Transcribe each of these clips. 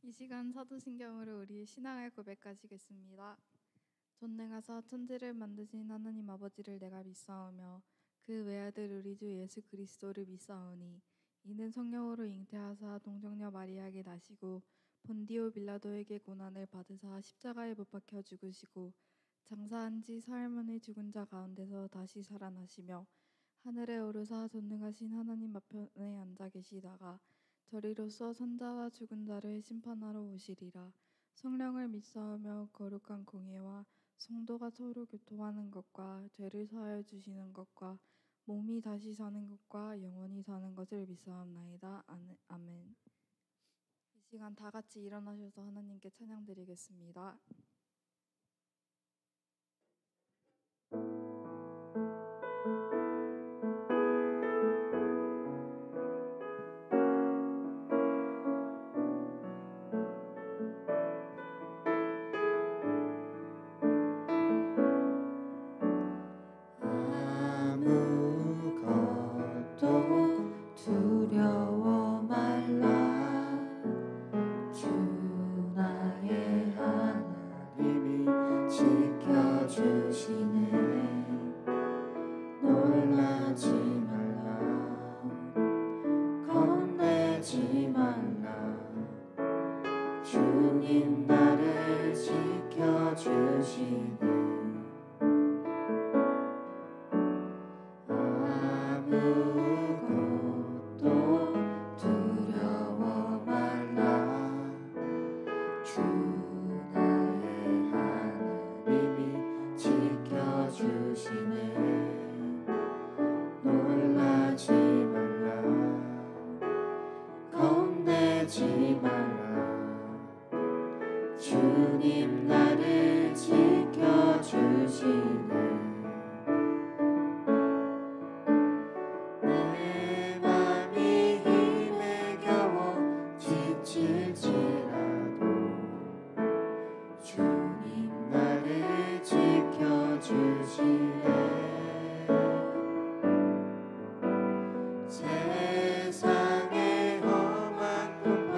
이 시간 사도신경으로 우리의 신앙을 고백하시겠습니다. 전능하사 천지를 만드신 하나님 아버지를 내가 믿사오며 그 외아들 우리 주 예수 그리스도를 믿사오니 이는 성령으로 잉태하사 동정녀 마리아에게 나시고 본디오 빌라도에게 고난을 받으사 십자가에 못 박혀 죽으시고 장사한 지 사흘 만에 죽은 자 가운데서 다시 살아나시며 하늘에 오르사 전능하신 하나님 맞편에 앉아 계시다가 저리로서 산자와 죽은 자를 심판하러 오시리라. 성령을 믿사오며 거룩한 공예와 성도가 서로 교통하는 것과 죄를 사하여 주시는 것과 몸이 다시 사는 것과 영원히 사는 것을 믿사옵나이다. 아멘. 이 시간 다 같이 일어나셔서 하나님께 찬양드리겠습니다. 두려워 말라. 주 나의 하나님이 지켜주시네. 놀라지 말라. 겁내지 말라. 주님 나를 지켜주시네. 주님 나를 지켜주시네. 내 맘이 힘에 겨워 지칠지라도 주님 나를 지켜주시네. 세상의 험한 풍파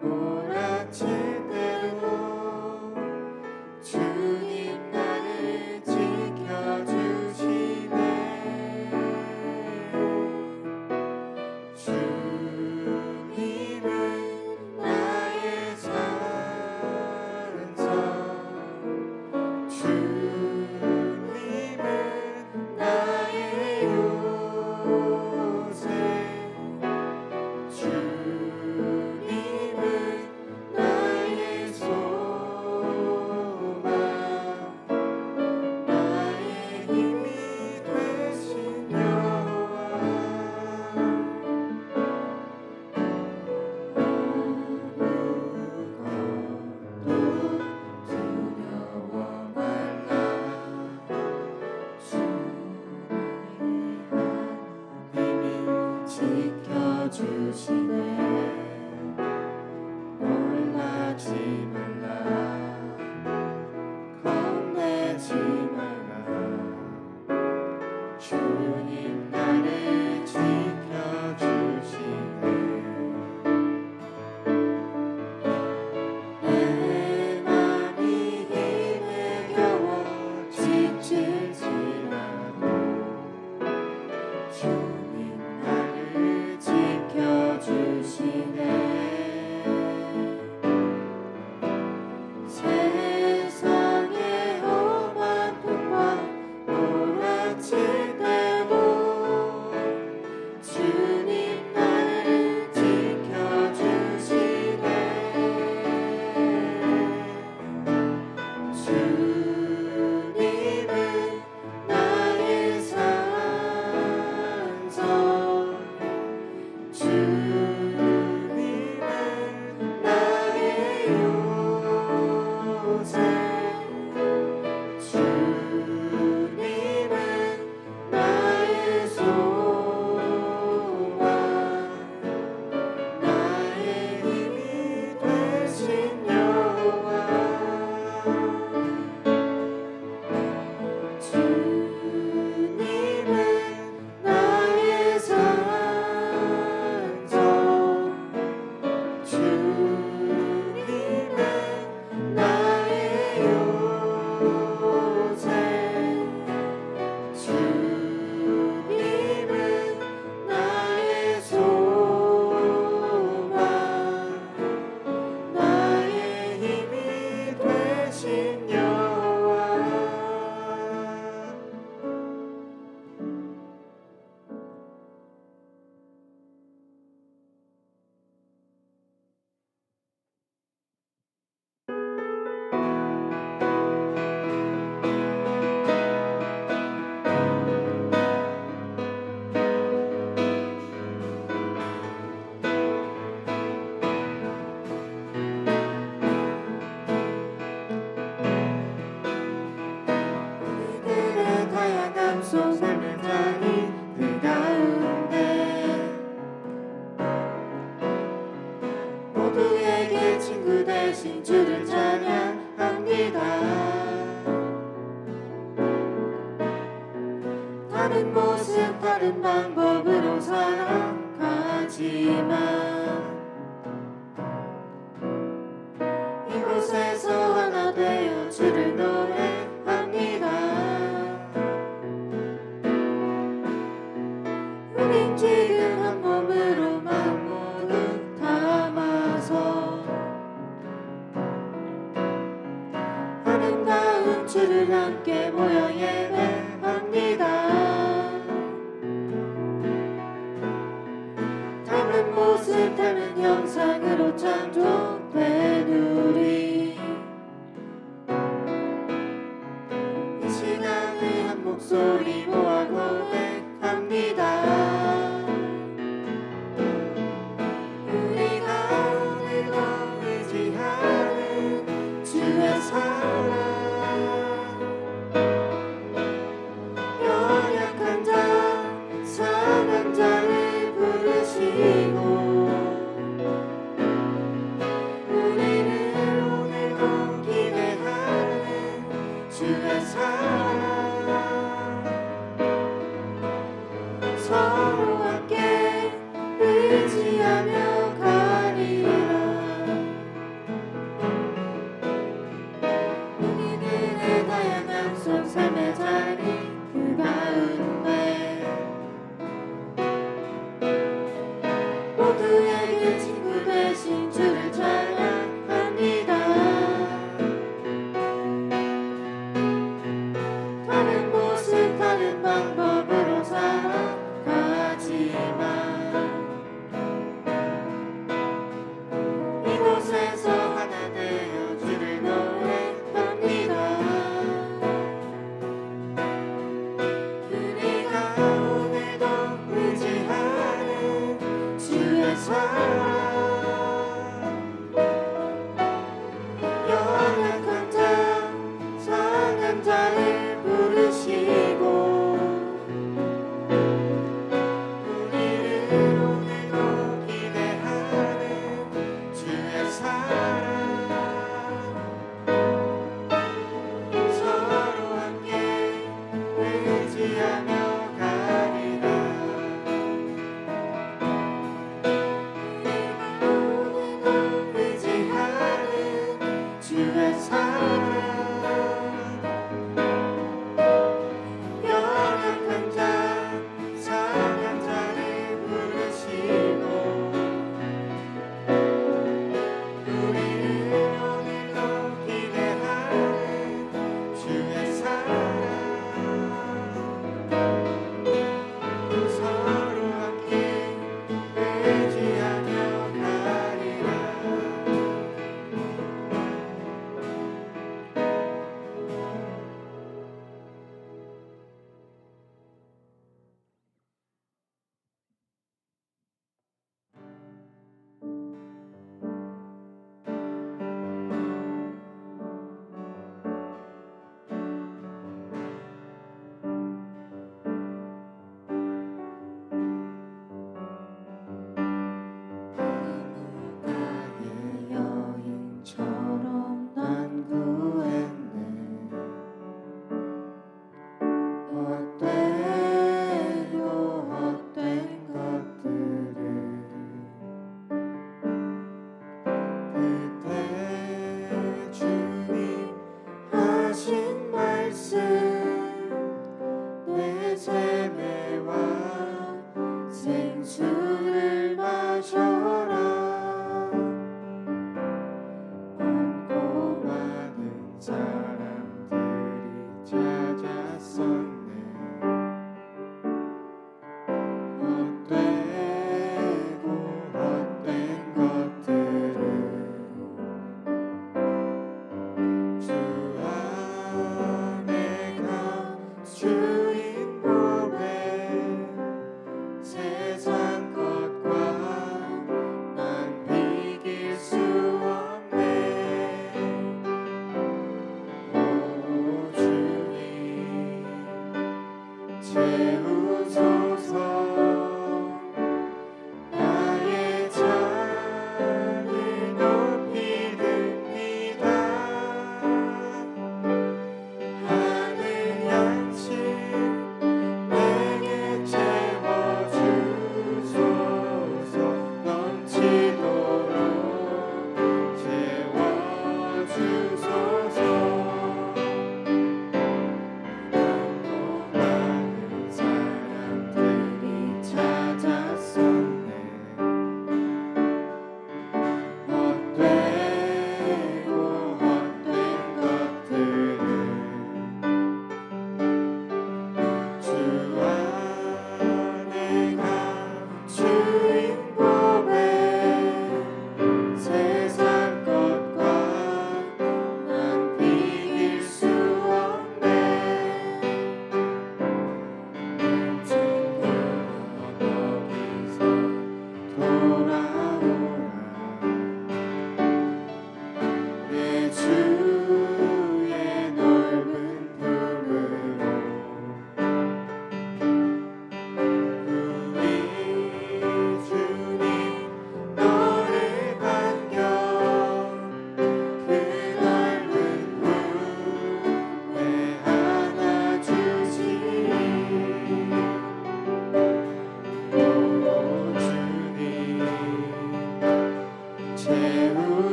몰아칠 때도 주님 나를 지켜주시네. 주님은 나의 산성, 주님은 나의 요새, 주님은 나의 소망, 나의 힘이 되신 여호와. 아무것도 두려워 말라. 주 나의 하나님이 지켜주시네. 놀라지 말라. 겁내지 말라. 주님 나를 지켜주시네. 내 맘이 힘에 겨워 지칠지라도 주님 나를 지켜주시네. 약속 삶의 자리 그 가운데 모두에게 친구 대신 주를 찬양합니다. 다른 모습 다른 방법으로 살아가지만 이곳에서 하나 되어 주를 노래합니다. 우린 지금 한 몸으로 마음 모두 담아서 아름다운 주를 함께 모여 예배합니다. 닮은 모습 닮은 형상으로 창조된 우리 이 시간에 한 목소리 모아 고백합니다. 우리가 오늘도 의지하는 주의 사랑 연약한 자 상한 자를 부르시고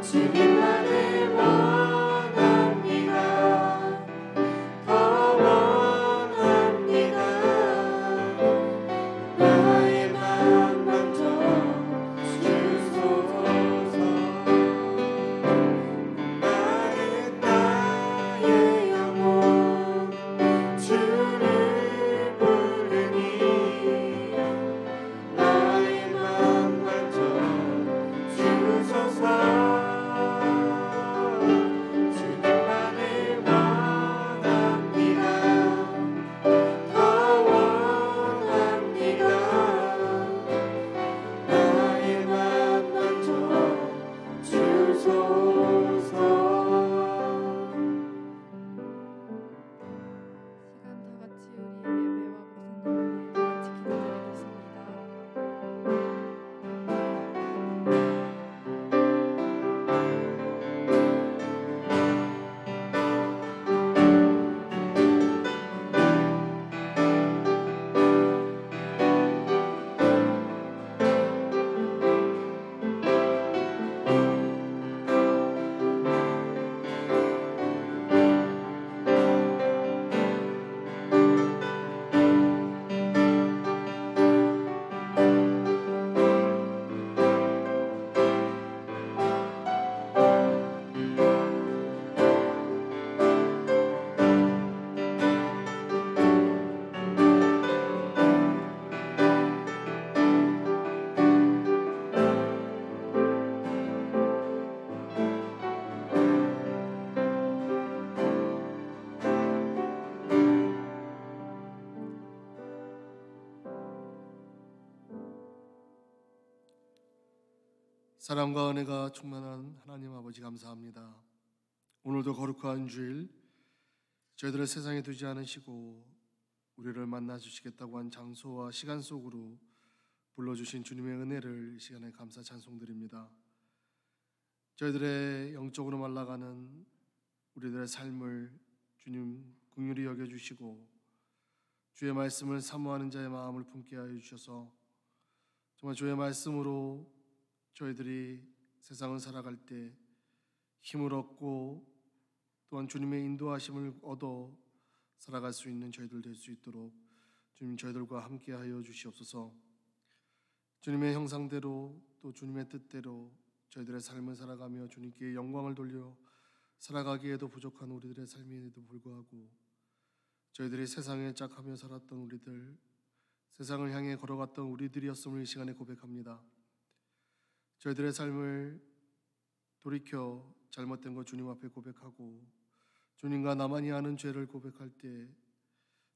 주님만을 원합니다. 더 원합니다. 나의 맘 만져 주소서. 나는 나의 영혼 주를 부르니 나의 맘 만져 주소서. 주님만을 원합니다. 더 원합니다. 나의 맘 만져 주소서. 시간 다 같이 우리 예배와 목사님을 다 같이 기도드리겠습니다. 사랑과 은혜가 충만한 하나님 아버지 감사합니다. 오늘도 거룩한 주일 저희들을 세상에 두지 않으시고 우리를 만나 주시겠다고 한 장소와 시간 속으로 불러주신 주님의 은혜를 이 시간에 감사 찬송드립니다. 저희들의 영적으로 말라가는 우리들의 삶을 주님 긍휼히 여겨주시고 주의 말씀을 사모하는 자의 마음을 품게 하여 주셔서 정말 주의 말씀으로 저희들이 세상을 살아갈 때 힘을 얻고 또한 주님의 인도하심을 얻어 살아갈 수 있는 저희들 될 수 있도록 주님 저희들과 함께 하여 주시옵소서. 주님의 형상대로 또 주님의 뜻대로 저희들의 삶을 살아가며 주님께 영광을 돌려 살아가기에도 부족한 우리들의 삶에도 불구하고 저희들이 세상에 짝하며 살았던 우리들, 세상을 향해 걸어갔던 우리들이었음을 이 시간에 고백합니다. 저희들의 삶을 돌이켜 잘못된 것 주님 앞에 고백하고 주님과 나만이 아는 죄를 고백할 때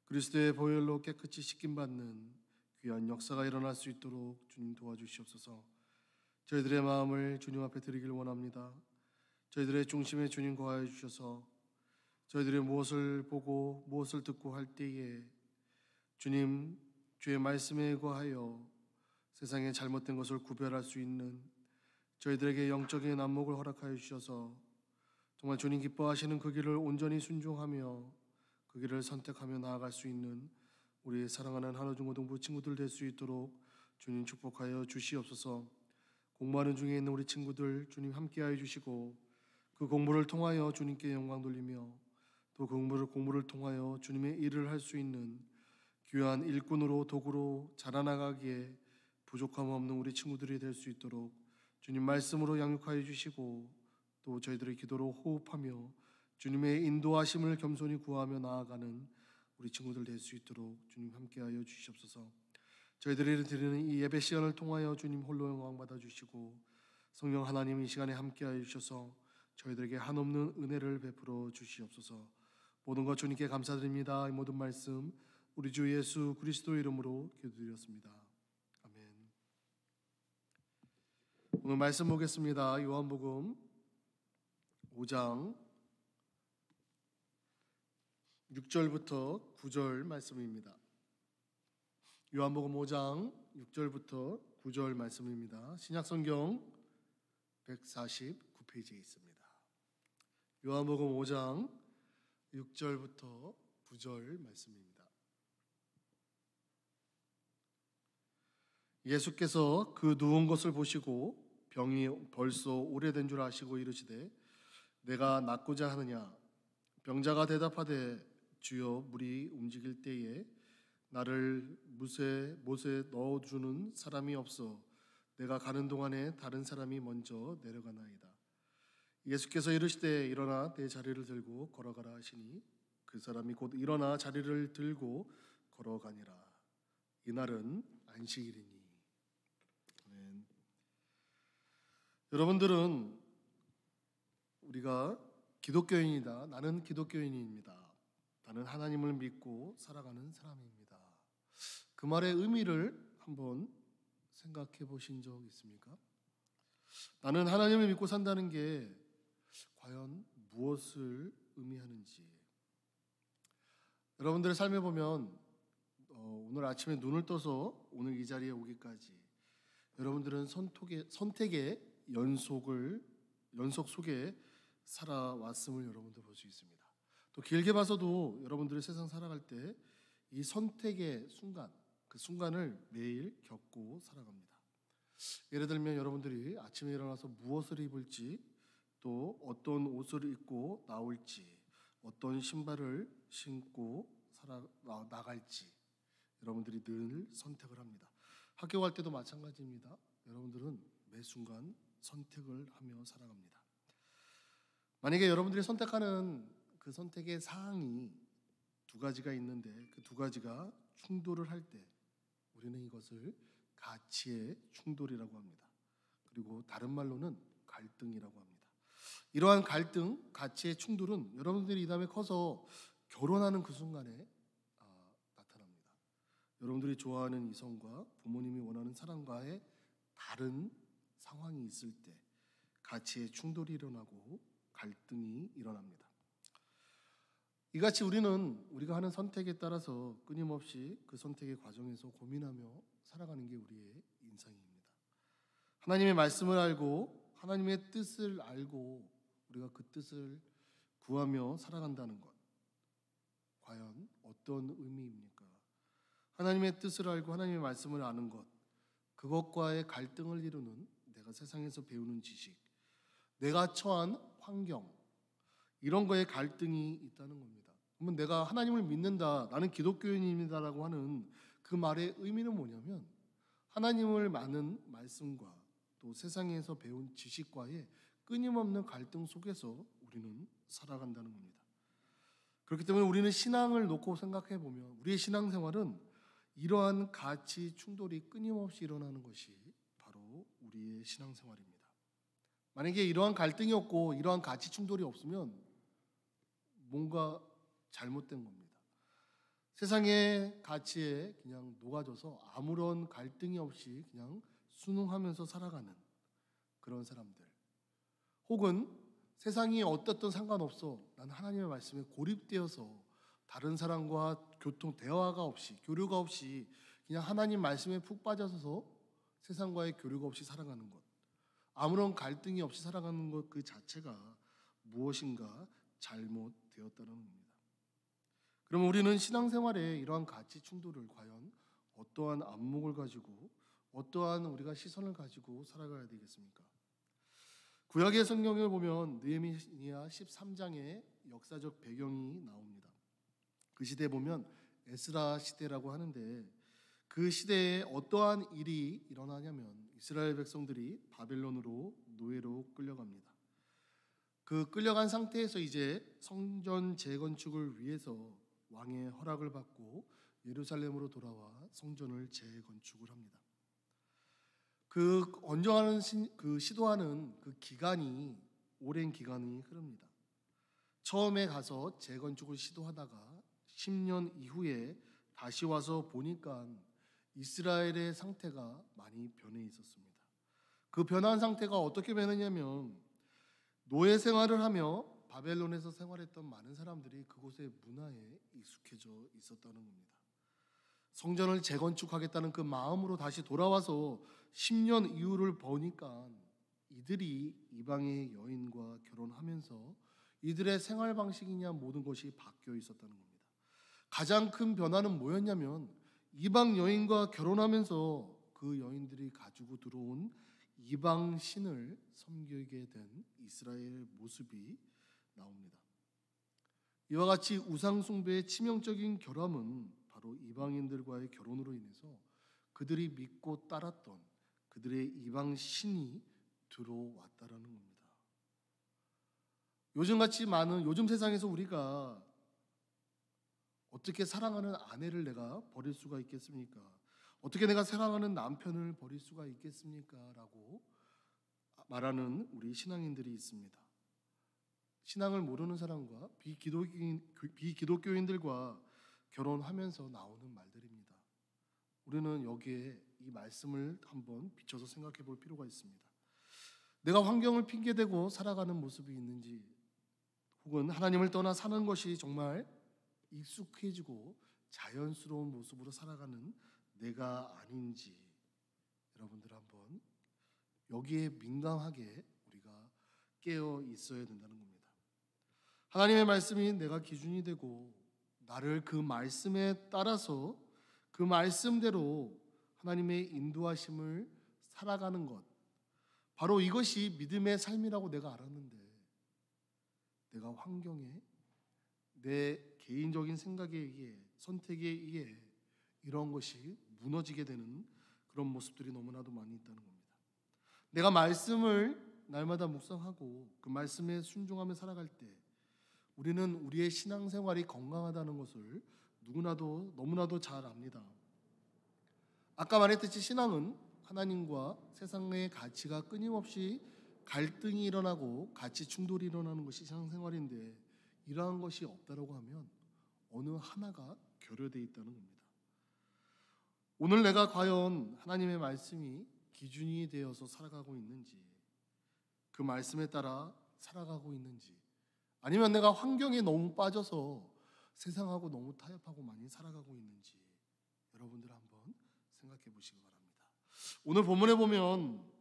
그리스도의 보혈로 깨끗이 씻김받는 귀한 역사가 일어날 수 있도록 주님 도와주시옵소서. 저희들의 마음을 주님 앞에 드리길 원합니다. 저희들의 중심에 주님 거하여 주셔서 저희들이 무엇을 보고 무엇을 듣고 할 때에 주님 주의 말씀에 거하여 세상의 잘못된 것을 구별할 수 있는 저희들에게 영적인 안목을 허락하여 주셔서 정말 주님 기뻐하시는 그 길을 온전히 순종하며 그 길을 선택하며 나아갈 수 있는 우리 사랑하는 한우중고등부 친구들 될 수 있도록 주님 축복하여 주시옵소서. 공부하는 중에 있는 우리 친구들 주님 함께하여 주시고 그 공부를 통하여 주님께 영광 돌리며 또 그 공부를 통하여 주님의 일을 할 수 있는 귀한 일꾼으로 도구로 자라나가기에 부족함 없는 우리 친구들이 될 수 있도록 주님 말씀으로 양육하여 주시고 또 저희들의 기도로 호흡하며 주님의 인도하심을 겸손히 구하며 나아가는 우리 친구들 될 수 있도록 주님 함께하여 주시옵소서. 저희들이 드리는 이 예배 시간을 통하여 주님 홀로 영광 받아주시고 성령 하나님 이 시간에 함께하여 주셔서 저희들에게 한없는 은혜를 베풀어 주시옵소서. 모든 것 주님께 감사드립니다. 이 모든 말씀 우리 주 예수 그리스도 이름으로 기도드렸습니다. 아멘. 오늘 말씀 보겠습니다. 요한복음 5장 6절부터 9절 말씀입니다. 요한복음 5장 6절부터 9절 말씀입니다. 신약성경 149페이지에 있습니다. 요한복음 5장 6절부터 9절 말씀입니다. 예수께서 그 누운 것을 보시고 병이 벌써 오래된 줄 아시고 이르시되 내가 낫고자 하느냐. 병자가 대답하되 주여 물이 움직일 때에 나를 못에 넣어주는 사람이 없어 내가 가는 동안에 다른 사람이 먼저 내려가나이다. 예수께서 이르시되 일어나 내 자리를 들고 걸어가라 하시니 그 사람이 곧 일어나 자리를 들고 걸어가니라. 이날은 안식일이니. 아멘. 여러분들은 우리가 기독교인이다. 나는 기독교인입니다. 나는 하나님을 믿고 살아가는 사람입니다. 그 말의 의미를 한번 생각해 보신 적 있습니까? 나는 하나님을 믿고 산다는 게 과연 무엇을 의미하는지. 여러분들의 삶에 보면 오늘 아침에 눈을 떠서 오늘 이 자리에 오기까지 여러분들은 선택의 연속 속에 살아왔음을 여러분들 볼 수 있습니다. 또 길게 봐서도 여러분들이 세상 살아갈 때 이 선택의 순간, 그 순간을 매일 겪고 살아갑니다. 예를 들면 여러분들이 아침에 일어나서 무엇을 입을지, 또 어떤 옷을 입고 나올지, 어떤 신발을 신고 나갈지 여러분들이 늘 선택을 합니다. 학교 갈 때도 마찬가지입니다. 여러분들은 매 순간 선택을 하며 살아갑니다. 만약에 여러분들이 선택하는 그 선택의 사항이 두 가지가 있는데 그 두 가지가 충돌을 할 때 우리는 이것을 가치의 충돌이라고 합니다. 그리고 다른 말로는 갈등이라고 합니다. 이러한 갈등, 가치의 충돌은 여러분들이 이 다음에 커서 결혼하는 그 순간에 나타납니다. 여러분들이 좋아하는 이성과 부모님이 원하는 사람과의 다른 상황이 있을 때 가치의 충돌이 일어나고 갈등이 일어납니다. 이같이 우리가 하는 선택에 따라서 끊임없이 그 선택의 과정에서 고민하며 살아가는 게 우리의 인생입니다. 하나님의 말씀을 알고 하나님의 뜻을 알고 우리가 그 뜻을 구하며 살아간다는 것, 과연 어떤 의미입니까? 하나님의 뜻을 알고 하나님의 말씀을 아는 것, 그것과의 갈등을 이루는 내가 세상에서 배우는 지식, 내가 처한 환경, 이런 거에 갈등이 있다는 겁니다. 그러면 내가 하나님을 믿는다, 나는 기독교인입니다라고 하는 그 말의 의미는 뭐냐면 하나님을 아는 말씀과 또 세상에서 배운 지식과의 끊임없는 갈등 속에서 우리는 살아간다는 겁니다. 그렇기 때문에 우리는 신앙을 놓고 생각해 보면 우리의 신앙생활은 이러한 가치 충돌이 끊임없이 일어나는 것이 바로 우리의 신앙생활입니다. 만약에 이러한 갈등이 없고 이러한 가치 충돌이 없으면 뭔가 잘못된 겁니다. 세상의 가치에 그냥 녹아져서 아무런 갈등이 없이 그냥 순응하면서 살아가는 그런 사람들, 혹은 세상이 어떻든 상관없어 난 하나님의 말씀에 고립되어서 다른 사람과 대화가 없이 교류가 없이 그냥 하나님 말씀에 푹 빠져서 세상과의 교류가 없이 살아가는 것, 아무런 갈등이 없이 살아가는 것 그 자체가 무엇인가 잘못되었다는 겁니다. 그럼 우리는 신앙생활에 이러한 가치 충돌을 과연 어떠한 안목을 가지고 어떠한 우리가 시선을 가지고 살아가야 되겠습니까? 구약의 성경을 보면 느헤미야 13장의 역사적 배경이 나옵니다. 그 시대에 보면 에스라 시대라고 하는데 그 시대에 어떠한 일이 일어나냐면 이스라엘 백성들이 바벨론으로 노예로 끌려갑니다. 그 끌려간 상태에서 이제 성전 재건축을 위해서 왕의 허락을 받고 예루살렘으로 돌아와 성전을 재건축을 합니다. 그 언정하는 그 시도하는 그 기간이 오랜 기간이 흐릅니다. 처음에 가서 재건축을 시도하다가 10년 이후에 다시 와서 보니까 이스라엘의 상태가 많이 변해 있었습니다. 그 변한 상태가 어떻게 변했냐면 노예 생활을 하며 바벨론에서 생활했던 많은 사람들이 그곳의 문화에 익숙해져 있었다는 겁니다. 성전을 재건축하겠다는 그 마음으로 다시 돌아와서 10년 이후를 보니까 이들이 이방의 여인과 결혼하면서 이들의 생활 방식이냐 모든 것이 바뀌어 있었다는 겁니다. 가장 큰 변화는 뭐였냐면 이방 여인과 결혼하면서 그 여인들이 가지고 들어온 이방 신을 섬기게 된 이스라엘의 모습이 나옵니다. 이와 같이 우상 숭배의 치명적인 결함은 바로 이방인들과의 결혼으로 인해서 그들이 믿고 따랐던 그들의 이방 신이 들어왔다라는 겁니다. 요즘 세상에서 우리가 어떻게 사랑하는 아내를 내가 버릴 수가 있겠습니까? 어떻게 내가 사랑하는 남편을 버릴 수가 있겠습니까? 라고 말하는 우리 신앙인들이 있습니다. 신앙을 모르는 사람과 비기독교인들과 결혼하면서 나오는 말들입니다. 우리는 여기에 이 말씀을 한번 비춰서 생각해 볼 필요가 있습니다. 내가 환경을 핑계대고 살아가는 모습이 있는지, 혹은 하나님을 떠나 사는 것이 정말 익숙해지고 자연스러운 모습으로 살아가는 내가 아닌지, 여러분들 한번 여기에 민감하게 우리가 깨어 있어야 된다는 겁니다. 하나님의 말씀이 내가 기준이 되고 나를 그 말씀에 따라서 그 말씀대로 하나님의 인도하심을 살아가는 것, 바로 이것이 믿음의 삶이라고 내가 알았는데, 내가 환경에 내 개인적인 생각에 의해, 선택에 의해 이런 것이 무너지게 되는 그런 모습들이 너무나도 많이 있다는 겁니다. 내가 말씀을 날마다 묵상하고 그 말씀에 순종하며 살아갈 때 우리는 우리의 신앙생활이 건강하다는 것을 너무나도 잘 압니다. 아까 말했듯이 신앙은 하나님과 세상의 가치가 끊임없이 갈등이 일어나고 가치 충돌이 일어나는 것이 신앙생활인데, 이러한 것이 없다라고 하면 어느 하나가 결여되어 있다는 겁니다. 오늘 내가 과연 하나님의 말씀이 기준이 되어서 살아가고 있는지, 그 말씀에 따라 살아가고 있는지, 아니면 내가 환경에 너무 빠져서 세상하고 너무 타협하고 많이 살아가고 있는지, 여러분들 한번 생각해 보시기 바랍니다. 오늘 본문에 보면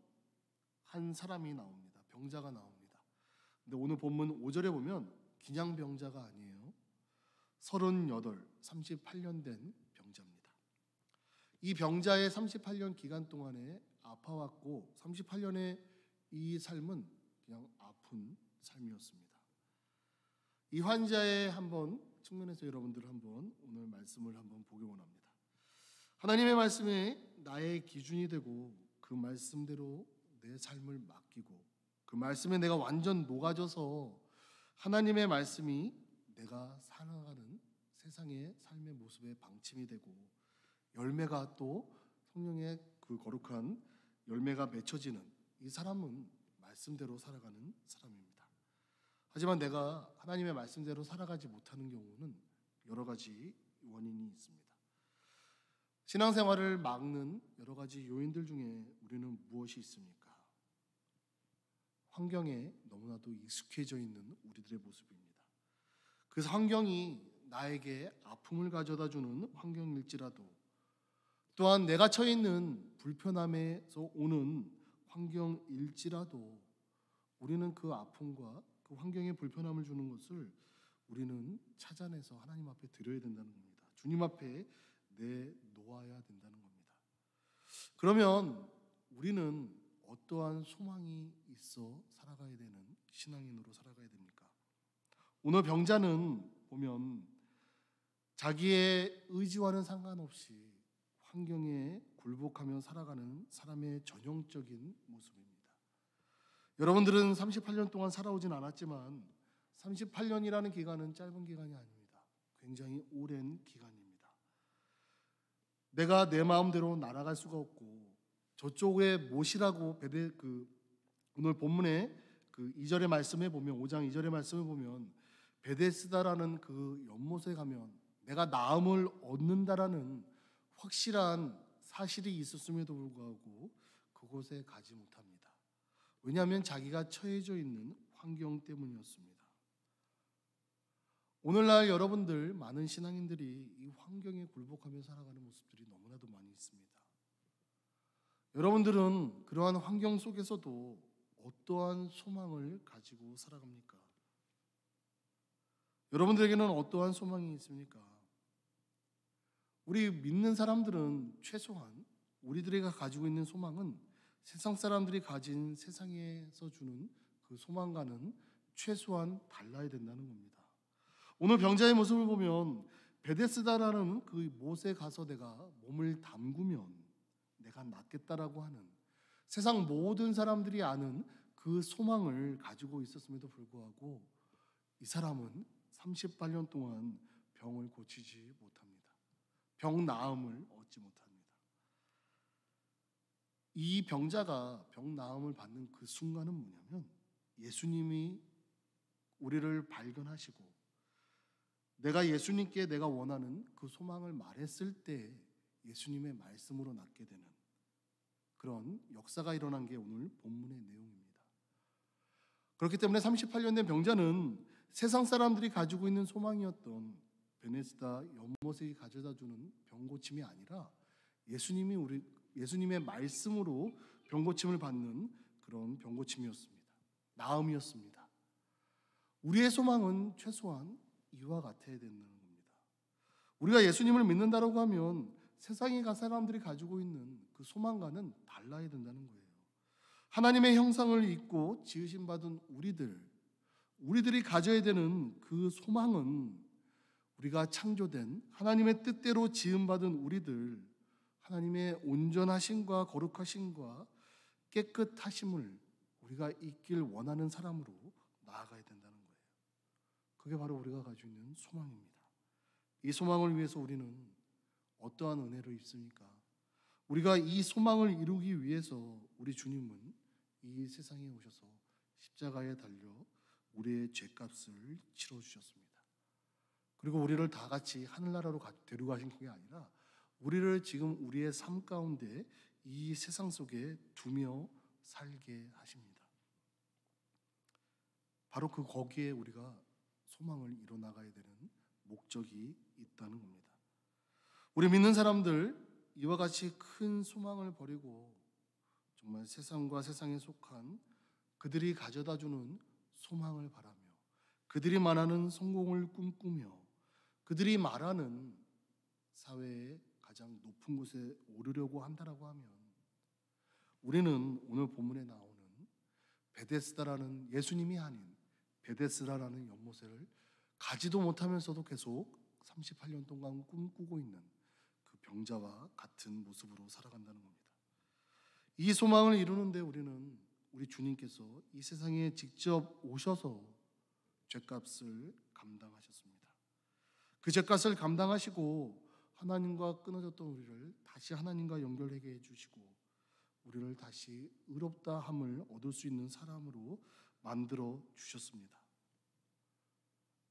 한 사람이 나옵니다. 병자가 나옵니다. 근데 오늘 본문 5절에 보면 그냥 병자가 아니에요. 38년 된 병자입니다. 이 병자의 38년 기간 동안에 아파왔고 38년의 이 삶은 그냥 아픈 삶이었습니다. 이 환자의 한번 측면에서 여러분들 한번 오늘 말씀을 한번 보기 원합니다. 하나님의 말씀에 나의 기준이 되고 그 말씀대로 내 삶을 맡기고 그 말씀에 내가 완전 녹아져서 하나님의 말씀이 내가 살아가는 세상의 삶의 모습의 방침이 되고 열매가 또 성령의 그 거룩한 열매가 맺혀지는 이 사람은 말씀대로 살아가는 사람입니다. 하지만 내가 하나님의 말씀대로 살아가지 못하는 경우는 여러 가지 원인이 있습니다. 신앙생활을 막는 여러 가지 요인들 중에 우리는 무엇이 있습니까? 환경에 너무나도 익숙해져 있는 우리들의 모습입니다. 그 환경이 나에게 아픔을 가져다 주는 환경일지라도, 또한 내가 처해 있는 불편함에서 오는 환경일지라도 우리는 그 아픔과 그 환경에 불편함을 주는 것을 우리는 찾아내서 하나님 앞에 드려야 된다는 겁니다. 주님 앞에 내놓아야 된다는 겁니다. 그러면 우리는 어떠한 소망이 있어 살아가야 되는 신앙인으로 살아가야 됩니까? 오늘 병자는 보면 자기의 의지와는 상관없이 환경에 굴복하며 살아가는 사람의 전형적인 모습입니다. 여러분들은 38년 동안 살아오진 않았지만 38년이라는 기간은 짧은 기간이 아닙니다. 굉장히 오랜 기간입니다. 내가 내 마음대로 날아갈 수가 없고 저쪽에 못이라고 오늘 본문에 그 2절의 말씀에 보면 5장 2절의 말씀에 보면 베데스다라는 그 연못에 가면 내가 나음을 얻는다라는 확실한 사실이 있었음에도 불구하고 그곳에 가지 못합니다. 왜냐하면 자기가 처해져 있는 환경 때문이었습니다. 오늘날 여러분들 많은 신앙인들이 이 환경에 굴복하며 살아가는 모습들이 너무나도 많이 있습니다. 여러분들은 그러한 환경 속에서도 어떠한 소망을 가지고 살아갑니까? 여러분들에게는 어떠한 소망이 있습니까? 우리 믿는 사람들은 최소한 우리들이 가지고 있는 소망은 세상 사람들이 가진 세상에서 주는 그 소망과는 최소한 달라야 된다는 겁니다. 오늘 병자의 모습을 보면 베데스다라는 그 못에 가서 내가 몸을 담그면 내가 낫겠다라고 하는 세상 모든 사람들이 아는 그 소망을 가지고 있었음에도 불구하고 이 사람은 38년 동안 병을 고치지 못합니다. 병 나음을 얻지 못합니다. 이 병자가 병 나음을 받는 그 순간은 뭐냐면 예수님이 우리를 발견하시고 내가 예수님께 내가 원하는 그 소망을 말했을 때 예수님의 말씀으로 낫게 되는 그런 역사가 일어난 게 오늘 본문의 내용입니다. 그렇기 때문에 38년 된 병자는 세상 사람들이 가지고 있는 소망이었던 베데스다 연못이 가져다주는 병고침이 아니라 예수님의 말씀으로 병고침을 받는 그런 병고침이었습니다. 나음이었습니다. 우리의 소망은 최소한 이와 같아야 된다는 겁니다. 우리가 예수님을 믿는다고 하면 세상의 사람들이 가지고 있는 그 소망과는 달라야 된다는 거예요. 하나님의 형상을 입고 지으심 받은 우리들이 가져야 되는 그 소망은 우리가 창조된 하나님의 뜻대로 지음받은 우리들, 하나님의 온전하심과 거룩하심과 깨끗하심을 우리가 있길 원하는 사람으로 나아가야 된다는 거예요. 그게 바로 우리가 가지고 있는 소망입니다. 이 소망을 위해서 우리는 어떠한 은혜를 입습니까? 우리가 이 소망을 이루기 위해서 우리 주님은 이 세상에 오셔서 십자가에 달려 우리의 죄값을 치러주셨습니다. 그리고 우리를 다 같이 하늘나라로 데려가신 게 아니라 우리를 지금 우리의 삶 가운데 이 세상 속에 두며 살게 하십니다. 바로 거기에 우리가 소망을 이뤄나가야 되는 목적이 있다는 겁니다. 우리 믿는 사람들 이와 같이 큰 소망을 버리고 정말 세상과 세상에 속한 그들이 가져다주는 소망을 바라며 그들이 말하는 성공을 꿈꾸며 그들이 말하는 사회의 가장 높은 곳에 오르려고 한다라고 하면 우리는 오늘 본문에 나오는 베데스다라는 예수님이 아닌 베데스다라는 연못을 가지도 못하면서도 계속 38년 동안 꿈꾸고 있는 그 병자와 같은 모습으로 살아간다는 겁니다. 이 소망을 이루는데 우리는 우리 주님께서 이 세상에 직접 오셔서 죄값을 감당하셨습니다. 그 죄값을 감당하시고 하나님과 끊어졌던 우리를 다시 하나님과 연결하게 해주시고 우리를 다시 의롭다 함을 얻을 수 있는 사람으로 만들어 주셨습니다.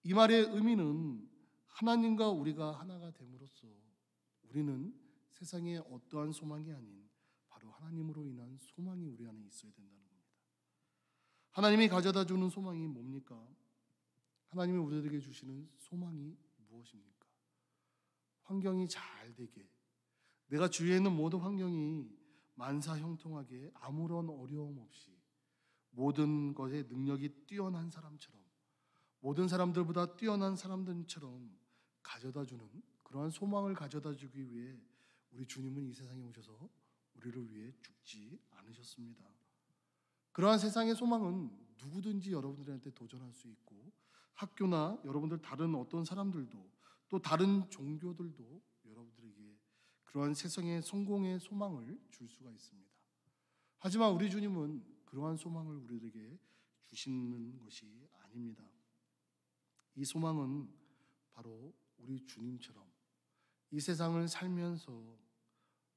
이 말의 의미는 하나님과 우리가 하나가 됨으로써 우리는 세상에 어떠한 소망이 아닌 바로 하나님으로 인한 소망이 우리 안에 있어야 된다는 겁니다. 하나님이 가져다 주는 소망이 뭡니까? 하나님이 우리들에게 주시는 소망이 무엇입니까? 환경이 잘 되게, 내가 주위에 있는 모든 환경이 만사형통하게 아무런 어려움 없이 모든 것에 능력이 뛰어난 사람처럼 모든 사람들보다 뛰어난 사람들처럼 가져다주는 그러한 소망을 가져다주기 위해 우리 주님은 이 세상에 오셔서 우리를 위해 죽지 않으셨습니다. 그러한 세상의 소망은 누구든지 여러분들한테 도전할 수 있고 학교나 여러분들 다른 어떤 사람들도 또 다른 종교들도 여러분들에게 그러한 세상의 성공의 소망을 줄 수가 있습니다. 하지만 우리 주님은 그러한 소망을 우리에게 주시는 것이 아닙니다. 이 소망은 바로 우리 주님처럼 이 세상을 살면서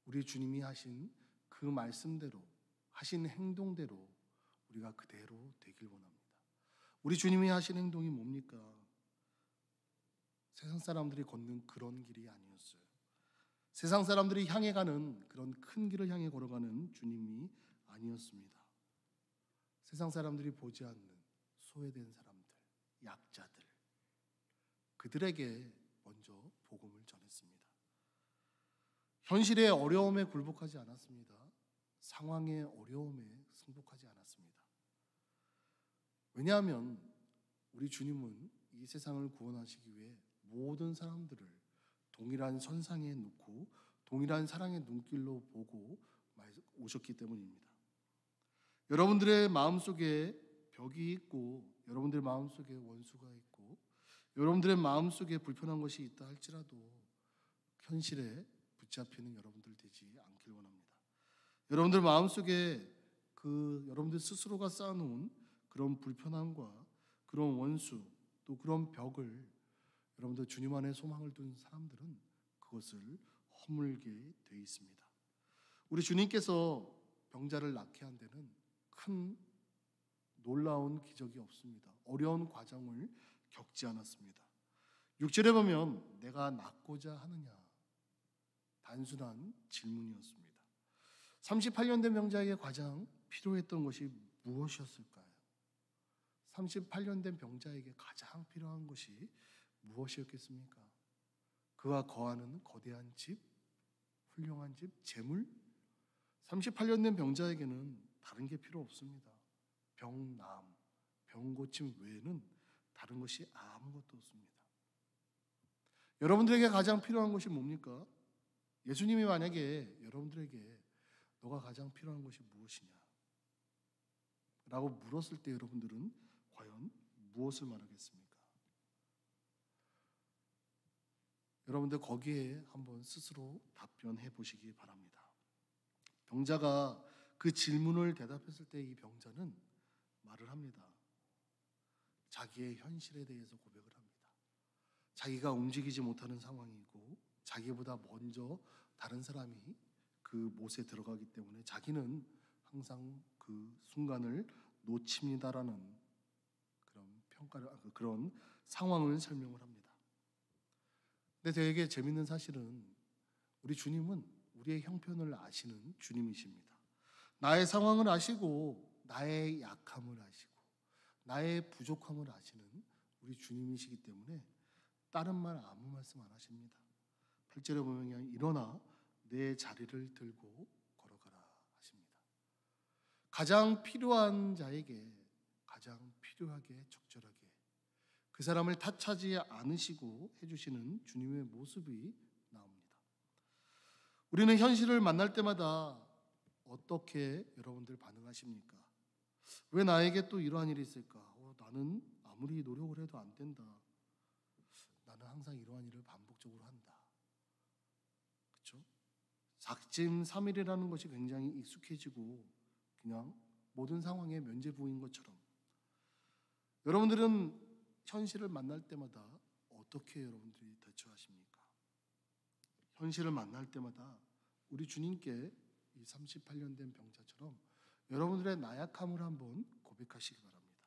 우리 주님이 하신 그 말씀대로 하신 행동대로 우리가 그대로 되길 원합니다. 우리 주님이 하신 행동이 뭡니까? 세상 사람들이 걷는 그런 길이 아니었어요. 세상 사람들이 향해 가는 그런 큰 길을 향해 걸어가는 주님이 아니었습니다. 세상 사람들이 보지 않는 소외된 사람들, 약자들, 그들에게 먼저 복음을 전했습니다. 현실의 어려움에 굴복하지 않았습니다. 상황의 어려움에 승복하지 않았습니다. 왜냐하면 우리 주님은 이 세상을 구원하시기 위해 모든 사람들을 동일한 선상에 놓고 동일한 사랑의 눈길로 보고 오셨기 때문입니다. 여러분들의 마음속에 벽이 있고 여러분들의 마음속에 원수가 있고 여러분들의 마음속에 불편한 것이 있다 할지라도 현실에 붙잡히는 여러분들 되지 않길 원합니다. 여러분들 마음속에 여러분들 스스로가 쌓아놓은 그런 불편함과 그런 원수 또 그런 벽을 여러분들 주님 안에 소망을 둔 사람들은 그것을 허물게 돼 있습니다. 우리 주님께서 병자를 낫게 한 데는 큰 놀라운 기적이 없습니다. 어려운 과정을 겪지 않았습니다. 6절에 보면 내가 낫고자 하느냐 단순한 질문이었습니다. 38년 된 병자에게 가장 필요했던 것이 무엇이었을까요? 38년 된 병자에게 가장 필요한 것이 무엇이었겠습니까? 그가 거하는 거대한 집, 훌륭한 집, 재물? 38년 된 병자에게는 다른 게 필요 없습니다. 병나음, 병고침 외에는 다른 것이 아무것도 없습니다. 여러분들에게 가장 필요한 것이 뭡니까? 예수님이 만약에 여러분들에게 너가 가장 필요한 것이 무엇이냐? 라고 물었을 때 여러분들은 과연 무엇을 말하겠습니까? 여러분들 거기에 한번 스스로 답변해 보시기 바랍니다. 병자가 그 질문을 대답했을 때 이 병자는 말을 합니다. 자기의 현실에 대해서 고백을 합니다. 자기가 움직이지 못하는 상황이고 자기보다 먼저 다른 사람이 그 못에 들어가기 때문에 자기는 항상 그 순간을 놓칩니다라는 그런 상황을 설명을 합니다. 근데 되게 재밌는 사실은 우리 주님은 우리의 형편을 아시는 주님이십니다. 나의 상황을 아시고 나의 약함을 아시고 나의 부족함을 아시는 우리 주님이시기 때문에 다른 말 아무 말씀 안 하십니다. 8절에 보면 그냥 일어나 내 자리를 들고 걸어가라 하십니다. 가장 필요한 자에게 가장 필요하게 적절하게 그 사람을 탓하지 않으시고 해주시는 주님의 모습이 나옵니다. 우리는 현실을 만날 때마다 어떻게 여러분들 반응하십니까? 왜 나에게 또 이러한 일이 있을까? 나는 아무리 노력을 해도 안 된다. 나는 항상 이러한 일을 반복적으로 한다. 그렇죠? 작심삼일이라는 것이 굉장히 익숙해지고 그냥 모든 상황에 면죄부인 것처럼 여러분들은 현실을 만날 때마다 어떻게 여러분들이 대처하십니까? 현실을 만날 때마다 우리 주님께 이 38년 된 병자처럼 여러분들의 나약함을 한번 고백하시기 바랍니다.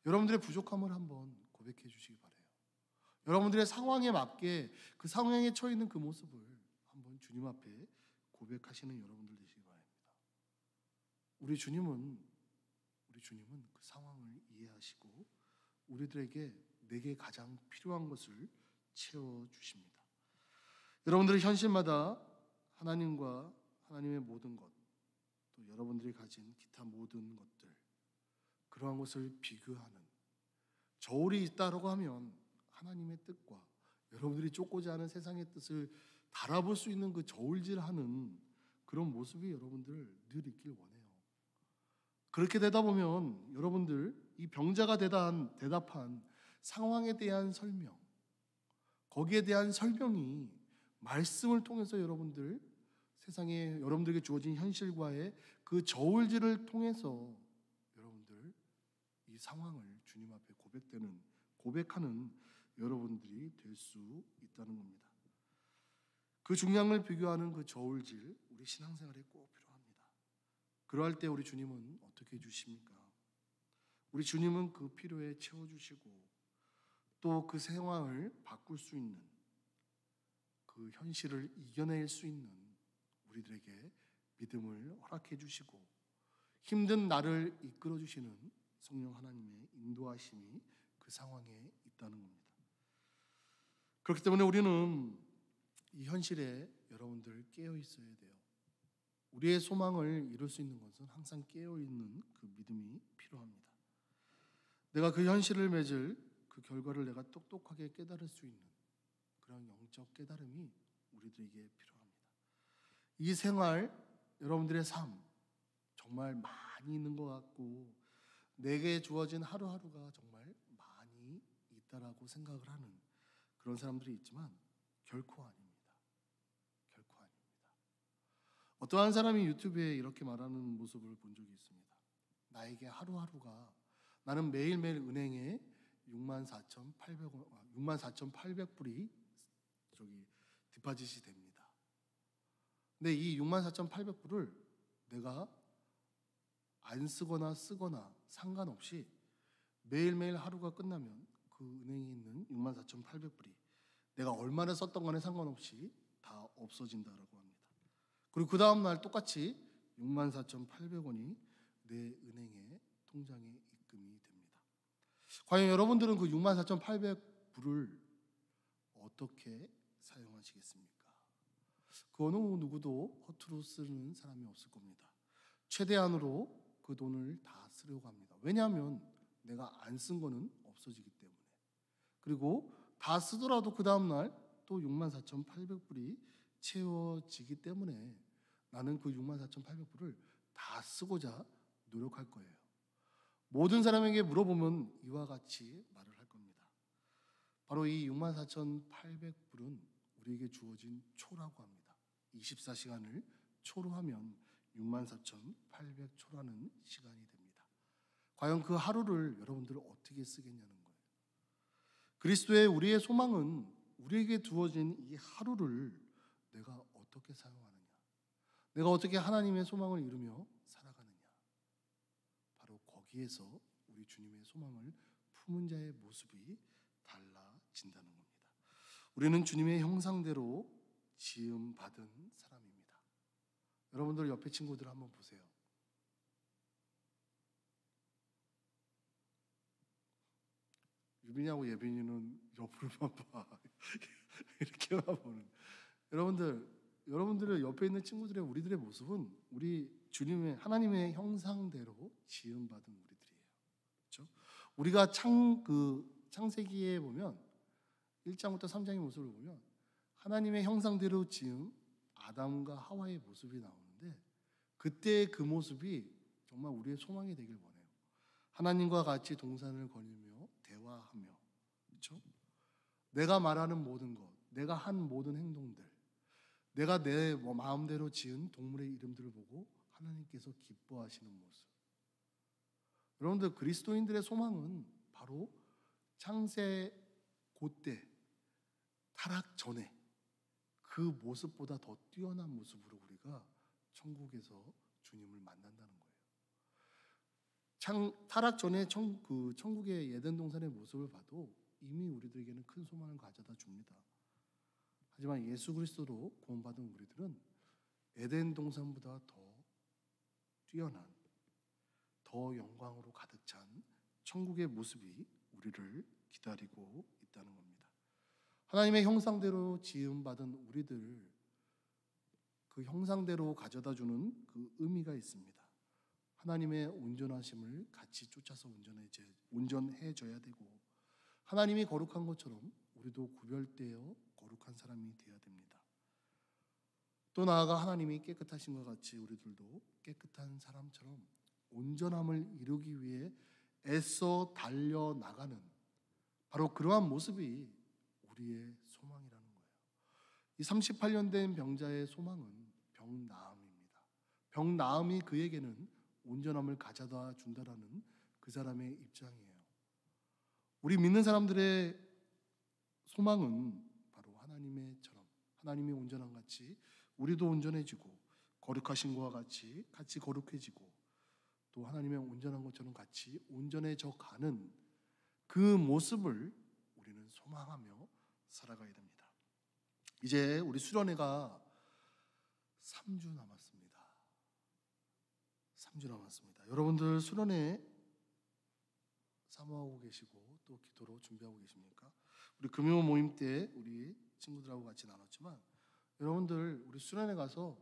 여러분들의 부족함을 한번 고백해 주시기 바라요. 여러분들의 상황에 맞게 그 상황에 처해 있는 그 모습을 한번 주님 앞에 고백하시는 여러분들 되시기 바랍니다. 우리 주님은 그 상황을 이해하시고 우리들에게 내게 가장 필요한 것을 채워 주십니다. 여러분들의 현실마다 하나님과 하나님의 모든 것, 또 여러분들이 가진 기타 모든 것들, 그러한 것을 비교하는 저울이 있다라고 하면 하나님의 뜻과 여러분들이 쫓고자 하는 세상의 뜻을 달아볼 수 있는 그 저울질하는 그런 모습이 여러분들 늘 있길 원해요. 그렇게 되다 보면 여러분들 이 병자가 대답한 상황에 대한 설명, 거기에 대한 설명이 말씀을 통해서 여러분들 세상에 여러분들에게 주어진 현실과의 그 저울질을 통해서 여러분들 이 상황을 주님 앞에 고백하는 여러분들이 될 수 있다는 겁니다. 그 중량을 비교하는 그 저울질 우리 신앙생활에 꼭 필요합니다. 그러할 때 우리 주님은 어떻게 해주십니까? 우리 주님은 그 필요에 채워주시고 또 그 상황을 바꿀 수 있는 그 현실을 이겨낼 수 있는 우리들에게 믿음을 허락해 주시고 힘든 나를 이끌어 주시는 성령 하나님의 인도하심이 그 상황에 있다는 겁니다. 그렇기 때문에 우리는 이 현실에 여러분들 깨어 있어야 돼요. 우리의 소망을 이룰 수 있는 것은 항상 깨어 있는 그 믿음이 필요합니다. 내가 그 현실을 맺을 그 결과를 내가 똑똑하게 깨달을 수 있는 그런 영적 깨달음이 우리들에게 필요합니다. 이 생활, 여러분들의 삶 정말 많이 있는 것 같고 내게 주어진 하루하루가 정말 많이 있다라고 생각을 하는 그런 사람들이 있지만 결코 아닙니다. 결코 아닙니다. 어떠한 사람이 유튜브에 이렇게 말하는 모습을 본 적이 있습니다. 나에게 하루하루가 나는 매일매일 은행에 64,800불이 디파짓이 됩니다. 근데 이 64,800불을 내가 안 쓰거나 쓰거나 상관없이 매일매일 하루가 끝나면 그 은행에 있는 64,800불이 내가 얼마나 썼던 간에 상관없이 다 없어진다라고 합니다. 그리고 그 다음 날 똑같이 64,800원이 내 은행의 통장에 입금이 됩니다. 과연 여러분들은 그 64,800불을 어떻게 사용하시겠습니까? 그 어느 누구도 허투루 쓰는 사람이 없을 겁니다. 최대한으로 그 돈을 다 쓰려고 합니다. 왜냐하면 내가 안 쓴 거는 없어지기 때문에. 그리고 다 쓰더라도 그 다음날 또 64,800불이 채워지기 때문에 나는 그 64,800불을 다 쓰고자 노력할 거예요. 모든 사람에게 물어보면 이와 같이 말을 할 겁니다. 바로 이 64,800불은 우리에게 주어진 초라고 합니다. 24시간을 초로 하면 64,800초라는 시간이 됩니다. 과연 그 하루를 여러분들은 어떻게 쓰겠냐는 거예요. 그리스도의 우리의 소망은 우리에게 주어진 이 하루를 내가 어떻게 사용하느냐, 내가 어떻게 하나님의 소망을 이루며 살아가느냐, 바로 거기에서 우리 주님의 소망을 품은 자의 모습이 달라진다는 겁니다. 우리는 주님의 형상대로 지음받은 사람입니다. 여러분들 옆에 친구들 한번 보세요. 유빈이하고 예빈이는 옆으로만 봐. 이렇게만 보는. 여러분들의 옆에 있는 친구들의 우리들의 모습은 우리 주님의 하나님의 형상대로 지음받은 우리들이에요. 그렇죠? 우리가 창세기에 보면 1장부터 3장의 모습을 보면 하나님의 형상대로 지은 아담과 하와의 모습이 나오는데 그때 그 모습이 정말 우리의 소망이 되길 원해요. 하나님과 같이 동산을 거닐며 대화하며, 그렇죠? 내가 말하는 모든 것, 내가 한 모든 행동들, 내가 내 마음대로 지은 동물의 이름들을 보고 하나님께서 기뻐하시는 모습. 여러분들 그리스도인들의 소망은 바로 창세 그때 타락 전에 그 모습보다 더 뛰어난 모습으로 우리가 천국에서 주님을 만난다는 거예요. 타락 전에 천국의 에덴 동산의 모습을 봐도 이미 우리들에게는 큰 소망을 가져다 줍니다. 하지만 예수 그리스도로 구원받은 우리들은 에덴 동산보다 더 뛰어난, 더 영광으로 가득 찬 천국의 모습이 우리를 기다리고 있다는 겁니다. 하나님의 형상대로 지음받은 우리들, 그 형상대로 가져다주는 그 의미가 있습니다. 하나님의 온전하심을 같이 쫓아서 온전해져야 되고, 하나님이 거룩한 것처럼 우리도 구별되어 거룩한 사람이 되어야 됩니다. 또 나아가 하나님이 깨끗하신 것 같이 우리들도 깨끗한 사람처럼 온전함을 이루기 위해 애써 달려나가는 바로 그러한 모습이 우리의 소망이라는 거예요. 이 38년 된 병자의 소망은 병나음입니다. 병나음이 그에게는 온전함을 가져다 준다라는 그 사람의 입장이에요. 우리 믿는 사람들의 소망은 바로 하나님이 온전한 같이 우리도 온전해지고 거룩하신 것과 같이 거룩해지고 또 하나님의 온전한 것처럼 같이 온전해져 가는 그 모습을 우리는 소망하며 살아가야 됩니다. 이제 우리 수련회가 3주 남았습니다. 3주 남았습니다. 여러분들 수련회 사모하고 계시고 또 기도로 준비하고 계십니까? 우리 금요 모임 때 우리 친구들하고 같이 나눴지만 여러분들 우리 수련회 가서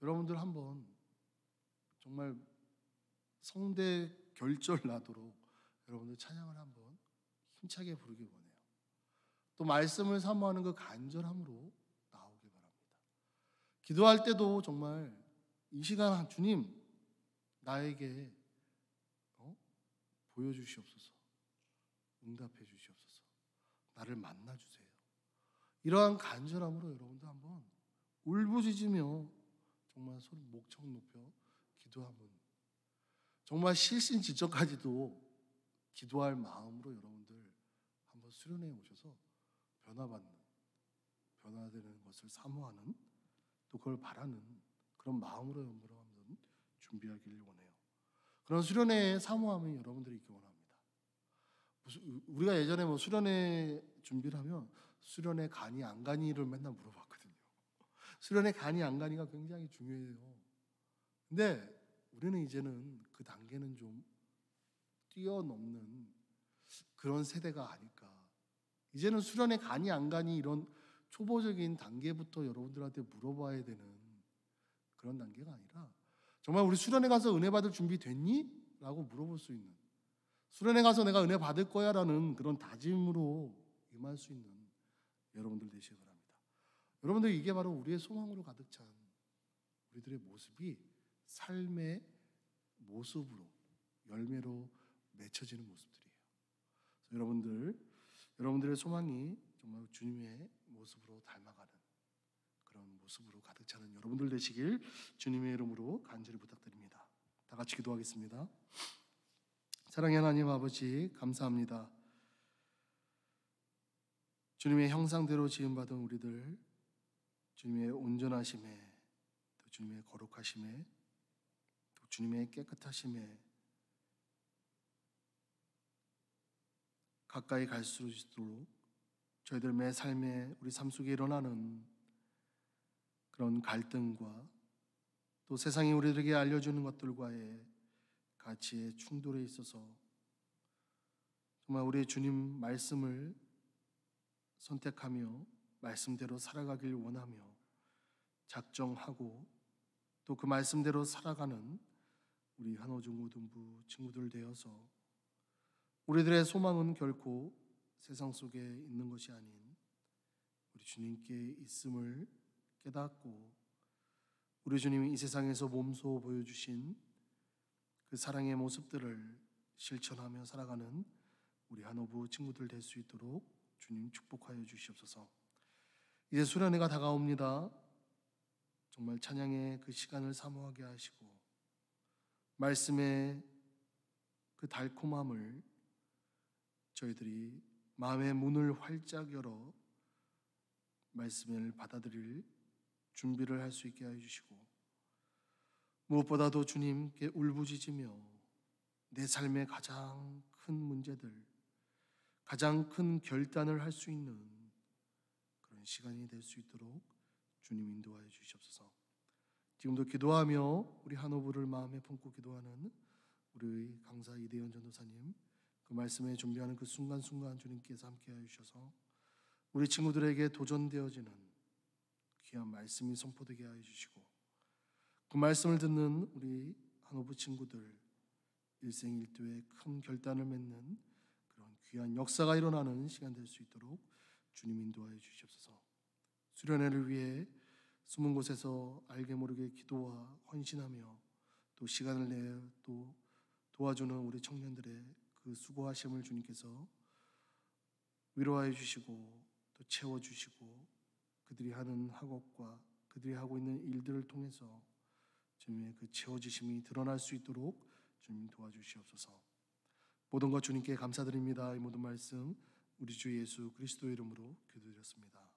여러분들 한번 정말 성대 결절 나도록 여러분들 찬양을 한번 힘차게 부르기 원해요. 또 말씀을 사모하는 그 간절함으로 나오길 바랍니다. 기도할 때도 정말 이 시간 주님 나에게 보여주시옵소서. 응답해 주시옵소서. 나를 만나 주세요. 이러한 간절함으로 여러분도 한번 울부짖으며 정말 소리 목청 높여 기도하면 정말 실신지적까지도 기도할 마음으로 여러분들 한번 수련해 오셔서 변화되는 것을 사모하는 또 그걸 바라는 그런 마음으로 여러분들 한번 준비하기를 원해요. 그런 수련회 사모함이 여러분들이 있기 원합니다. 우리가 예전에 수련회 준비를 하면 수련회 가니 안 가니를 맨날 물어봤거든요. 수련회 가니 안 가니가 굉장히 중요해요. 근데 우리는 이제는 그 단계는 좀 뛰어넘는 그런 세대가 아닐까. 이제는 수련회 가니 안 가니 이런 초보적인 단계부터 여러분들한테 물어봐야 되는 그런 단계가 아니라 정말 우리 수련회 가서 은혜 받을 준비 됐니? 라고 물어볼 수 있는, 수련회 가서 내가 은혜 받을 거야 라는 그런 다짐으로 임할 수 있는 여러분들 되시기 바랍니다. 여러분들 이게 바로 우리의 소망으로 가득 찬 우리들의 모습이 삶의 모습으로 열매로 맺혀지는 모습들이에요. 여러분들의 소망이 정말 주님의 모습으로 닮아가는 그런 모습으로 가득 차는 여러분들 되시길 주님의 이름으로 간절히 부탁드립니다. 다 같이 기도하겠습니다. 사랑의 하나님 아버지, 감사합니다. 주님의 형상대로 지음받은 우리들, 주님의 온전하심에, 또 주님의 거룩하심에, 또 주님의 깨끗하심에 가까이 갈 수 있도록 저희들 매 삶에 우리 삶 속에 일어나는 그런 갈등과 또 세상이 우리들에게 알려주는 것들과의 가치의 충돌에 있어서 정말 우리 주님 말씀을 선택하며 말씀대로 살아가길 원하며 작정하고 또 그 말씀대로 살아가는 우리 한호중고등부 친구들 되어서 우리들의 소망은 결코 세상 속에 있는 것이 아닌 우리 주님께 있음을 깨닫고 우리 주님이 이 세상에서 몸소 보여주신 그 사랑의 모습들을 실천하며 살아가는 우리 한호부 친구들 될 수 있도록 주님 축복하여 주시옵소서. 이제 수련회가 다가옵니다. 정말 찬양의 그 시간을 사모하게 하시고 말씀의 그 달콤함을 저희들이 마음의 문을 활짝 열어 말씀을 받아들일 준비를 할 수 있게 하여 주시고 무엇보다도 주님께 울부짖으며 내 삶의 가장 큰 문제들, 가장 큰 결단을 할 수 있는 그런 시간이 될 수 있도록 주님 인도하여 주시옵소서. 지금도 기도하며 우리 한호부를 마음에 품고 기도하는 우리 강사 이대현 전도사님, 그 말씀에 준비하는 그 순간순간 주님께서 함께하여 주셔서 우리 친구들에게 도전되어지는 귀한 말씀이 선포되게 하여 주시고 그 말씀을 듣는 우리 한호부 친구들 일생일도의 큰 결단을 맺는 그런 귀한 역사가 일어나는 시간 될 수 있도록 주님 인도하여 주시옵소서. 수련회를 위해 숨은 곳에서 알게 모르게 기도와 헌신하며 또 시간을 내어 또 도와주는 우리 청년들의 그 수고하심을 주님께서 위로하여 주시고 또 채워주시고 그들이 하는 학업과 그들이 하고 있는 일들을 통해서 주님의 그 채워주심이 드러날 수 있도록 주님 도와주시옵소서. 모든 것 주님께 감사드립니다. 이 모든 말씀 우리 주 예수 그리스도의 이름으로 기도드렸습니다.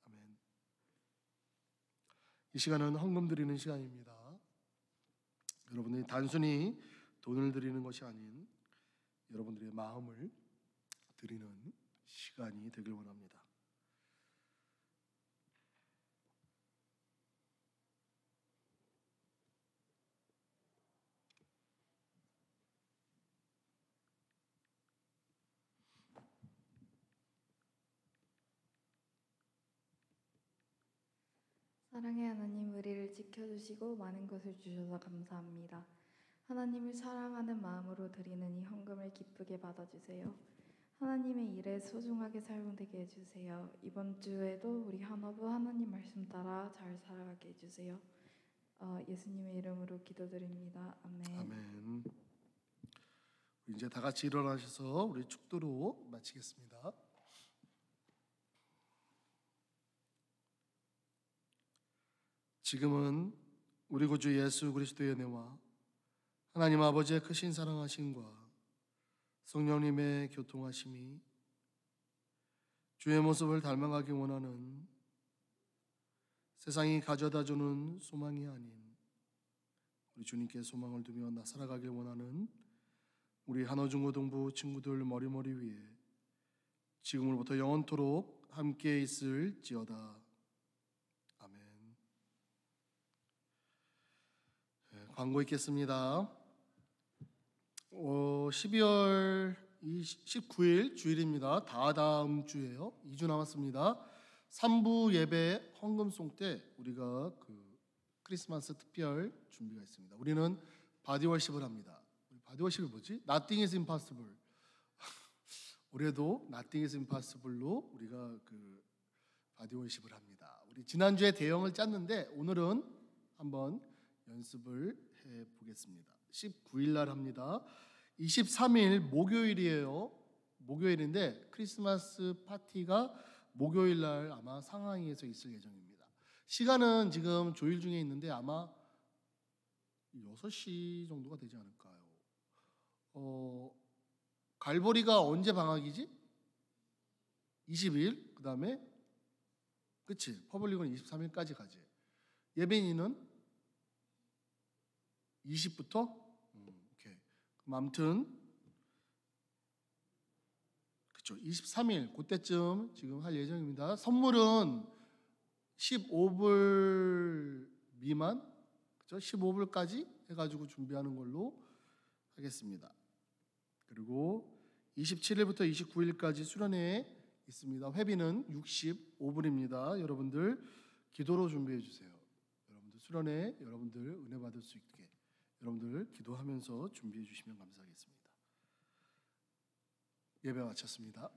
아멘. 이 시간은 헌금 드리는 시간입니다. 여러분들이 단순히 돈을 드리는 것이 아닌 여러분들의 마음을 드리는 시간이 되길 원합니다. 사랑의 하나님, 우리를 지켜주시고 많은 것을 주셔서 감사합니다. 하나님을 사랑하는 마음으로 드리는 이 헌금을 기쁘게 받아주세요. 하나님의 일에 소중하게 사용되게 해주세요. 이번 주에도 우리 한호부 하나님 말씀 따라 잘 살아가게 해주세요. 예수님의 이름으로 기도드립니다. 아멘. 아멘. 이제 다 같이 일어나셔서 우리 축도로 마치겠습니다. 지금은 우리 구주 예수 그리스도의 은혜와 하나님 아버지의 크신 사랑하심과 성령님의 교통하심이 주의 모습을 닮아가기 원하는 세상이 가져다주는 소망이 아닌 우리 주님께 소망을 두며 살아가길 원하는 우리 한어중고등부 친구들 머리머리 위에 지금으로부터 영원토록 함께 있을지어다. 아멘. 광고 있겠습니다. 12월 19일 주일입니다. 다다음 주예요. 2주 남았습니다. 3부 예배 헌금송 때 우리가 크리스마스 특별 준비가 있습니다. 우리는 바디워십을 합니다. 바디워십이 뭐지? Nothing is impossible. 올해도 Nothing is impossible로 우리가 바디워십을 합니다. 우리 지난주에 대형을 짰는데 오늘은 한번 연습을 해보겠습니다. 19일 날 합니다. 23일 목요일이에요. 목요일인데 크리스마스 파티가 목요일 날 아마 상하이에서 있을 예정입니다. 시간은 지금 조율 중에 있는데 아마 6시 정도가 되지 않을까요? 갈보리가 언제 방학이지? 20일. 그 다음에 그치? 퍼블릭은 23일까지 가지. 예배인은 20부터? 오케이. 그럼 아무튼 그쵸? 23일 그때쯤 지금 할 예정입니다. 선물은 15불 미만, 그쵸? 15불까지 해가지고 준비하는 걸로 하겠습니다. 그리고 27일부터 29일까지 수련회에 있습니다. 회비는 65불입니다. 여러분들 기도로 준비해 주세요. 여러분들 수련회 여러분들 은혜 받을 수 있게 여러분들 기도하면서 준비해 주시면 감사하겠습니다. 예배 마쳤습니다.